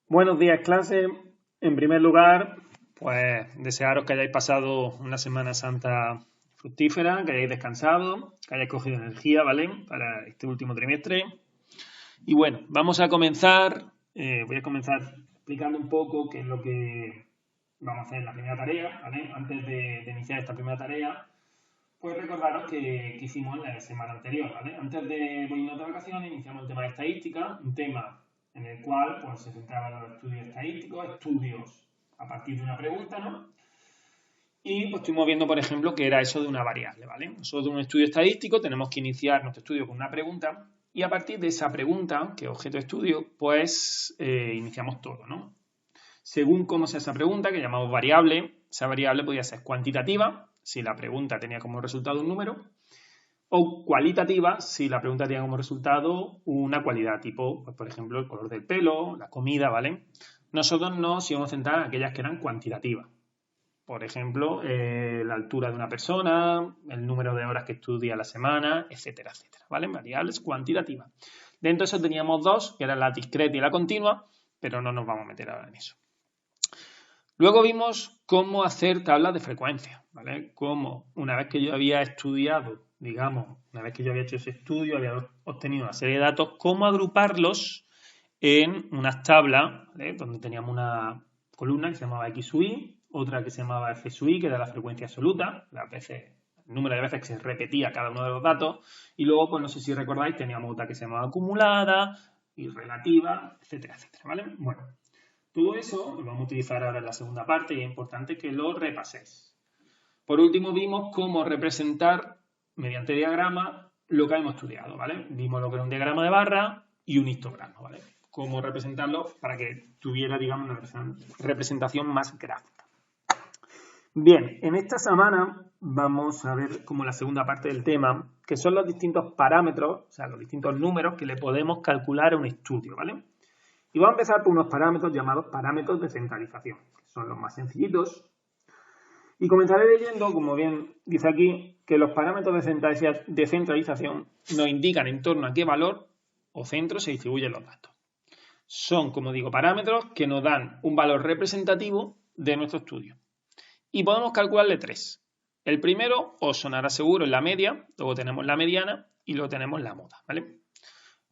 Buenos días, clase. En primer lugar, pues desearos que hayáis pasado una Semana Santa fructífera, que hayáis descansado, que hayáis cogido energía, ¿vale? Para este último trimestre. Y bueno, vamos a comenzar. Voy a comenzar explicando un poco qué es lo que vamos a hacer en la primera tarea, ¿vale? Antes de iniciar esta primera tarea, pues recordaros que hicimos la semana anterior, ¿vale? Antes de irnos de vacaciones iniciamos el tema de estadística, un tema en el cual pues, se centraba en los estudios estadísticos, estudios a partir de una pregunta, ¿no? Y pues estuvimos viendo, por ejemplo, que era eso de una variable, ¿vale? Nosotros en un estudio estadístico tenemos que iniciar nuestro estudio con una pregunta y a partir de esa pregunta, que es objeto de estudio, pues iniciamos todo, ¿no? Según cómo sea esa pregunta, que llamamos variable, esa variable podía ser cuantitativa, si la pregunta tenía como resultado un número, o cualitativa, si la pregunta tenía como resultado una cualidad, tipo, pues, por ejemplo, el color del pelo, la comida, ¿vale? Nosotros nos íbamos a centrar en aquellas que eran cuantitativas. Por ejemplo, la altura de una persona, el número de horas que estudia a la semana, etcétera, etcétera, ¿vale? Variables cuantitativas. Dentro de eso teníamos dos, que eran la discreta y la continua, pero no nos vamos a meter ahora en eso. Luego vimos cómo hacer tablas de frecuencia, ¿vale? Cómo una vez que yo había estudiado, digamos, una vez que yo había hecho ese estudio, había obtenido una serie de datos, cómo agruparlos en unas tablas, ¿vale? Donde teníamos una columna que se llamaba X sub Y, otra que se llamaba F sub Y, que era la frecuencia absoluta, las veces, el número de veces que se repetía cada uno de los datos, y luego, pues no sé si recordáis, teníamos otra que se llamaba acumulada y relativa, etcétera, etcétera, ¿vale? Bueno. Todo eso lo vamos a utilizar ahora en la segunda parte y es importante que lo repaséis. Por último, vimos cómo representar mediante diagrama lo que hemos estudiado, ¿vale? Vimos lo que era un diagrama de barra y un histograma, ¿vale? Cómo representarlo para que tuviera, digamos, una representación más gráfica. Bien, en esta semana vamos a ver como la segunda parte del tema, que son los distintos parámetros, o sea, los distintos números que le podemos calcular a un estudio, ¿vale? Y vamos a empezar por unos parámetros llamados parámetros de centralización, que son los más sencillitos. Y comenzaré leyendo, como bien dice aquí, que los parámetros de centralización nos indican en torno a qué valor o centro se distribuyen los datos. Son, como digo, parámetros que nos dan un valor representativo de nuestro estudio. Y podemos calcularle tres. El primero os sonará seguro en la media, luego tenemos la mediana y luego tenemos la moda, ¿vale?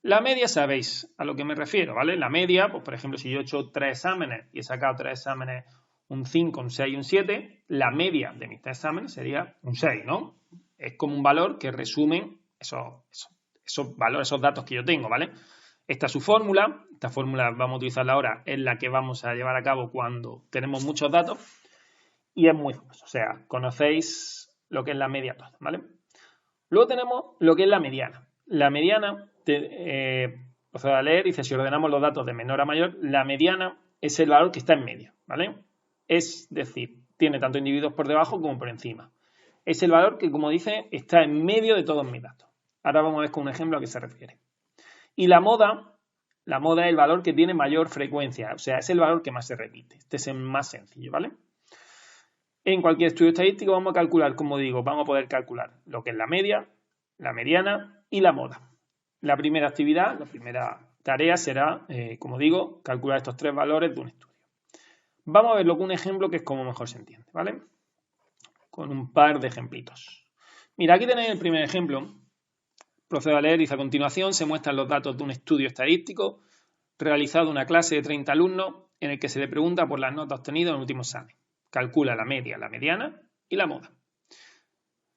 La media sabéis a lo que me refiero, ¿vale? La media, pues por ejemplo, si yo he hecho 3 exámenes y he sacado 3 exámenes un 5, un 6 y un 7, la media de mis 3 exámenes sería un 6, ¿no? Es como un valor que resumen esos valores, esos datos que yo tengo, ¿vale? Esta es su fórmula, esta fórmula vamos a utilizarla ahora, es la que vamos a llevar a cabo cuando tenemos muchos datos y es muy famoso, o sea, conocéis lo que es la media, ¿vale? Luego tenemos lo que es la mediana. La mediana, procedo a leer, dice, si ordenamos los datos de menor a mayor, la mediana es el valor que está en medio, ¿vale? Es decir, tiene tanto individuos por debajo como por encima. Es el valor que, como dice, está en medio de todos mis datos. Ahora vamos a ver con un ejemplo a qué se refiere. Y la moda es el valor que tiene mayor frecuencia, o sea, es el valor que más se repite. Este es el más sencillo, ¿vale? En cualquier estudio estadístico vamos a calcular, como digo, vamos a poder calcular lo que es la media, la mediana y la moda. La primera actividad, la primera tarea será, como digo, calcular estos tres valores de un estudio. Vamos a verlo con un ejemplo que es como mejor se entiende, ¿vale? Con un par de ejemplitos. Mira, aquí tenéis el primer ejemplo. Procedo a leer, dice a continuación, se muestran los datos de un estudio estadístico realizado en una clase de 30 alumnos en el que se le pregunta por las notas obtenidas en el último examen. Calcula la media, la mediana y la moda.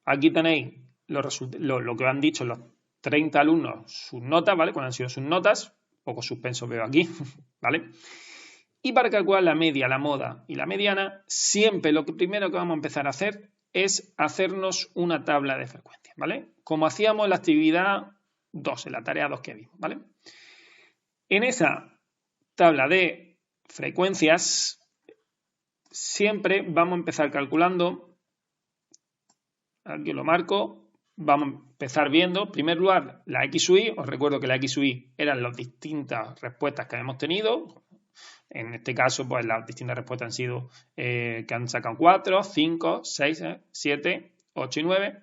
Aquí tenéis lo que han dicho los 30 alumnos, sus notas, ¿vale? Cuáles han sido sus notas, poco suspenso veo aquí, ¿vale? Y para calcular la media, la moda y la mediana, siempre lo primero que vamos a empezar a hacer es hacernos una tabla de frecuencias, ¿vale? Como hacíamos en la actividad 2, en la tarea 2 que vimos, ¿vale? En esa tabla de frecuencias siempre vamos a empezar calculando, aquí lo marco, vamos a empezar viendo, en primer lugar, la X sub Y, os recuerdo que la X sub Y eran las distintas respuestas que habíamos tenido, en este caso, pues las distintas respuestas han sido que han sacado 4, 5, 6, 7, 8 y 9,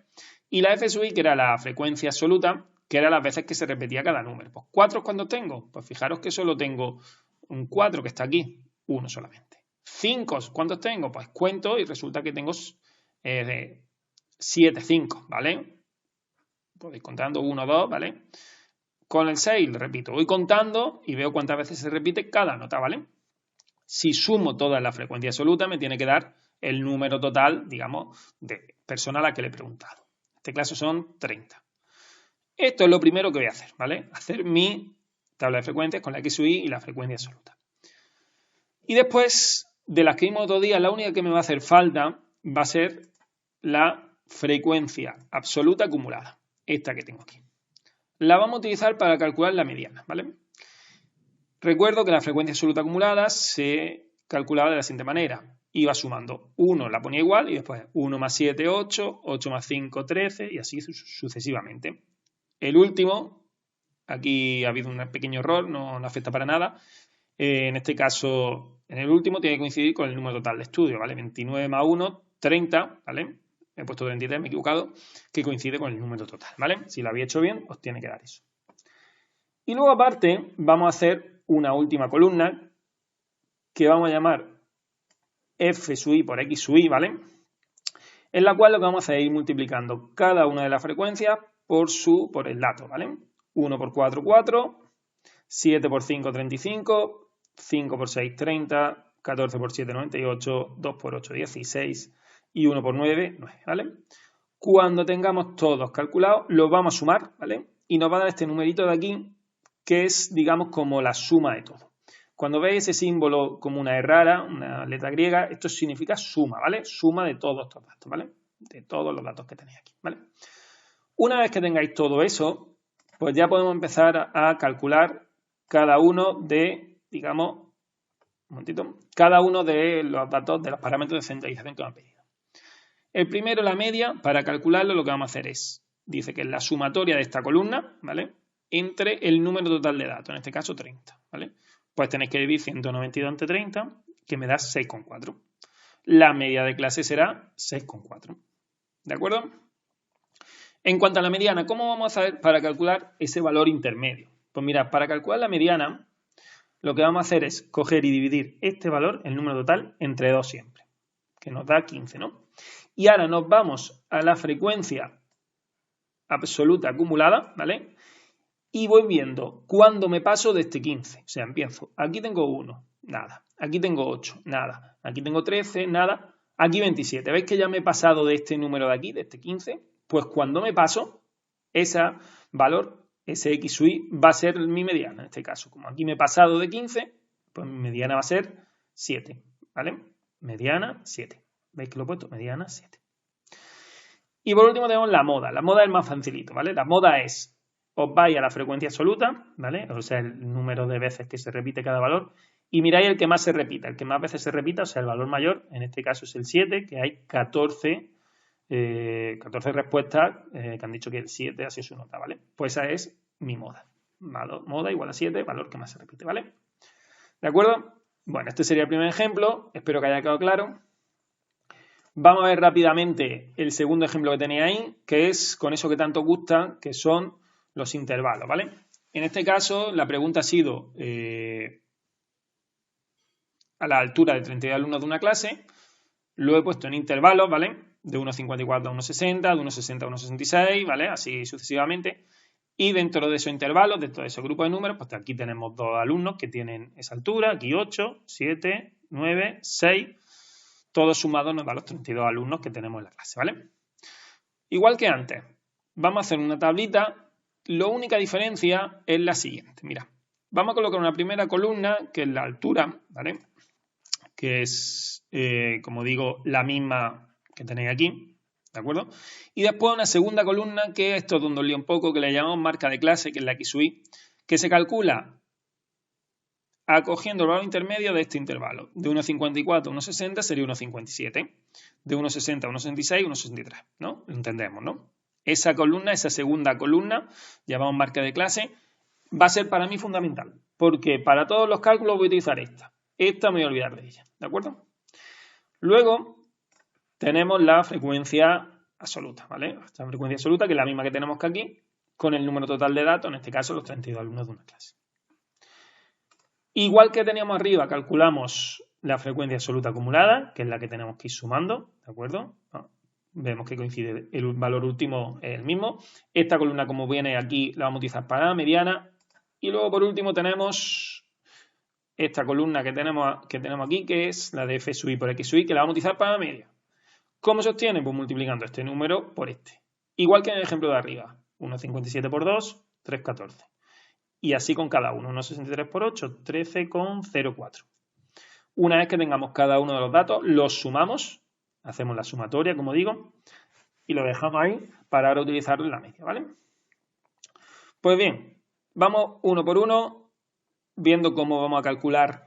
y la F sub Y, que era la frecuencia absoluta, que era las veces que se repetía cada número. Pues 4 cuando tengo, pues fijaros que solo tengo Un 4 que está aquí, 1 solamente. 5, ¿cuántos tengo? Pues cuento y resulta que tengo 7 5, ¿vale? Podéis contando 1, 2, ¿vale? Con el 6, repito, voy contando y veo cuántas veces se repite cada nota, ¿vale? Si sumo toda la frecuencia absoluta, me tiene que dar el número total, digamos, de personas a la que le he preguntado. En este caso son 30. Esto es lo primero que voy a hacer, ¿vale? Hacer mi tabla de frecuencias con la X sub I y la frecuencia absoluta. Y después, de las que vimos otro día, la única que me va a hacer falta va a ser la frecuencia absoluta acumulada, esta que tengo aquí. La vamos a utilizar para calcular la mediana, ¿vale? Recuerdo que la frecuencia absoluta acumulada se calculaba de la siguiente manera. Iba sumando 1, la ponía igual, y después 1 más 7, 8, 8 más 5, 13, y así sucesivamente. El último, aquí ha habido un pequeño error, no afecta para nada. En este caso, en el último tiene que coincidir con el número total de estudio, ¿vale? 29 más 1, 30, ¿vale? He puesto 33, me he equivocado, que coincide con el número total, ¿vale? Si lo había hecho bien, os tiene que dar eso. Y luego aparte vamos a hacer una última columna que vamos a llamar F sub I por X sub I, ¿vale? En la cual lo que vamos a hacer es ir multiplicando cada una de las frecuencias por el dato, ¿vale? 1 por 4, 4, 7 por 5, 35, 5 por 6, 30, 14 por 7, 98, 2 por 8, 16 y 1 por 9, 9, ¿vale? Cuando tengamos todos calculados, los vamos a sumar, ¿vale? Y nos va a dar este numerito de aquí, que es, digamos, como la suma de todo. Cuando veis ese símbolo como una E rara, una letra griega, esto significa suma, ¿vale? Suma de todos estos datos, ¿vale? De todos los datos que tenéis aquí, ¿vale? Una vez que tengáis todo eso, pues ya podemos empezar a calcular cada uno de, digamos, un momentito, cada uno de los datos de los parámetros de centralización que me han pedido. El primero, la media, para calcularlo lo que vamos a hacer es, dice que es la sumatoria de esta columna, ¿vale? Entre el número total de datos, en este caso 30, ¿vale? Pues tenéis que dividir 192 entre 30, que me da 6,4. La media de clase será 6,4. ¿De acuerdo? En cuanto a la mediana, ¿cómo vamos a hacer para calcular ese valor intermedio? Pues mirad, para calcular la mediana, lo que vamos a hacer es coger y dividir este valor, el número total, entre 2 siempre, que nos da 15, ¿no? Y ahora nos vamos a la frecuencia absoluta acumulada, ¿vale? Y voy viendo cuándo me paso de este 15. O sea, empiezo, aquí tengo 1, nada. Aquí tengo 8, nada. Aquí tengo 13, nada. Aquí 27. ¿Veis que ya me he pasado de este número de aquí, de este 15? Pues cuando me paso, ese valor, ese X sub I, va a ser mi mediana en este caso. Como aquí me he pasado de 15, pues mi mediana va a ser 7, ¿vale? Mediana 7. ¿Veis que lo he puesto? Mediana 7. Y por último tenemos la moda. La moda es más facilito, ¿vale? La moda es, os vais a la frecuencia absoluta, ¿vale? O sea, el número de veces que se repite cada valor, y miráis el que más se repita. El que más veces se repita, o sea, el valor mayor, en este caso es el 7, que hay 14 respuestas que han dicho que el 7 ha sido su nota, ¿vale? Pues esa es mi moda. Moda igual a 7, valor que más se repite, ¿vale? ¿De acuerdo? Bueno, este sería el primer ejemplo. Espero que haya quedado claro. Vamos a ver rápidamente el segundo ejemplo que tenéis ahí, que es con eso que tanto gusta, que son los intervalos, ¿vale? En este caso, la pregunta ha sido a la altura de 32 alumnos de una clase. Lo he puesto en intervalos, ¿vale? De 1,54 a 1,60, de 1,60 a 1,66, ¿vale? Así sucesivamente. Y dentro de esos intervalos, dentro de ese grupo de números, pues aquí tenemos 2 alumnos que tienen esa altura, aquí 8, 7, 9, 6... Todos sumados nos da los 32 alumnos que tenemos en la clase, ¿vale? Igual que antes, vamos a hacer una tablita. La única diferencia es la siguiente. Mira, vamos a colocar una primera columna, que es la altura, ¿vale? Que es, como digo, la misma que tenéis aquí, ¿de acuerdo? Y después una segunda columna, que esto es donde os lío un poco, que le llamamos marca de clase, que es la X sub I, que se calcula acogiendo el valor intermedio de este intervalo. De 1,54 a 1,60 sería 1,57. De 1,60 a 1,66, 1,63. ¿No? Lo entendemos, ¿no? Esa columna, esa segunda columna, llamamos marca de clase, va a ser para mí fundamental. Porque para todos los cálculos voy a utilizar esta. Esta me voy a olvidar de ella. ¿De acuerdo? Luego tenemos la frecuencia absoluta, ¿vale? Esta frecuencia absoluta, que es la misma que tenemos que aquí, con el número total de datos, en este caso los 32 alumnos de una clase. Igual que teníamos arriba, calculamos la frecuencia absoluta acumulada, que es la que tenemos que ir sumando, ¿de acuerdo? Vemos que coincide, el valor último es el mismo. Esta columna, como viene aquí, la vamos a utilizar para la mediana. Y luego, por último, tenemos esta columna que tenemos aquí, que es la de f sub i por x sub i, que la vamos a utilizar para la media. ¿Cómo se obtiene? Pues multiplicando este número por este. Igual que en el ejemplo de arriba. 1,57 por 2, 3,14. Y así con cada uno. 1,63 por 8, 13,04. Una vez que tengamos cada uno de los datos, los sumamos. Hacemos la sumatoria, como digo, y lo dejamos ahí para ahora utilizarlo en la media, ¿vale? Pues bien, vamos uno por uno, viendo cómo vamos a calcular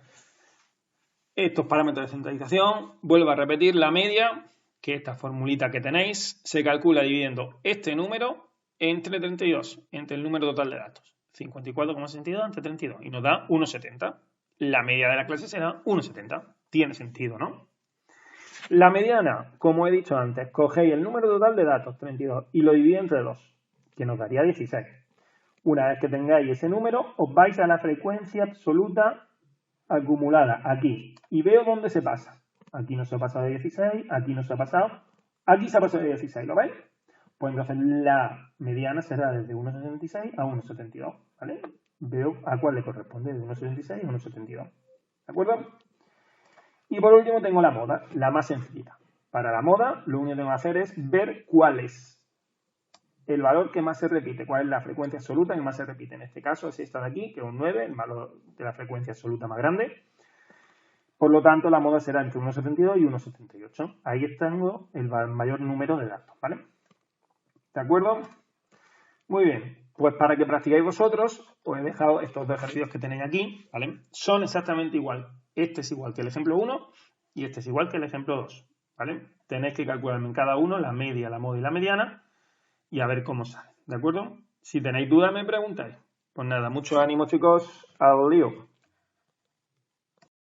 estos parámetros de centralización. Vuelvo a repetir la media, que esta formulita que tenéis se calcula dividiendo este número entre 32, entre el número total de datos. 54,62 entre 32 y nos da 1,70. La media de la clase será 1,70. Tiene sentido, ¿no? La mediana, como he dicho antes, cogéis el número total de datos, 32, y lo dividís entre 2, que nos daría 16. Una vez que tengáis ese número, os vais a la frecuencia absoluta acumulada, aquí, y veo dónde se pasa. Aquí no se ha pasado de 16, aquí no se ha pasado, aquí se ha pasado de 16, ¿lo veis? Pues entonces la mediana será desde 1,66 a 1,72, ¿vale? Veo a cuál le corresponde, de 1,66 a 1,72, ¿de acuerdo? Y por último tengo la moda, la más sencilla. Para la moda, lo único que tengo que hacer es ver cuál es el valor que más se repite, cuál es la frecuencia absoluta que más se repite. En este caso es esta de aquí, que es un 9, el valor de la frecuencia absoluta más grande. Por lo tanto, la moda será entre 1,72 y 1,78. Ahí tengo el mayor número de datos, ¿vale? ¿De acuerdo? Muy bien. Pues para que practiquéis vosotros, os he dejado estos dos ejercicios que tenéis aquí, ¿vale? Son exactamente igual. Este es igual que el ejemplo 1 y este es igual que el ejemplo 2, ¿vale? Tenéis que calcularme en cada uno la media, la moda y la mediana y a ver cómo sale, ¿de acuerdo? Si tenéis dudas me preguntáis. Pues nada, mucho ánimo chicos, al lío.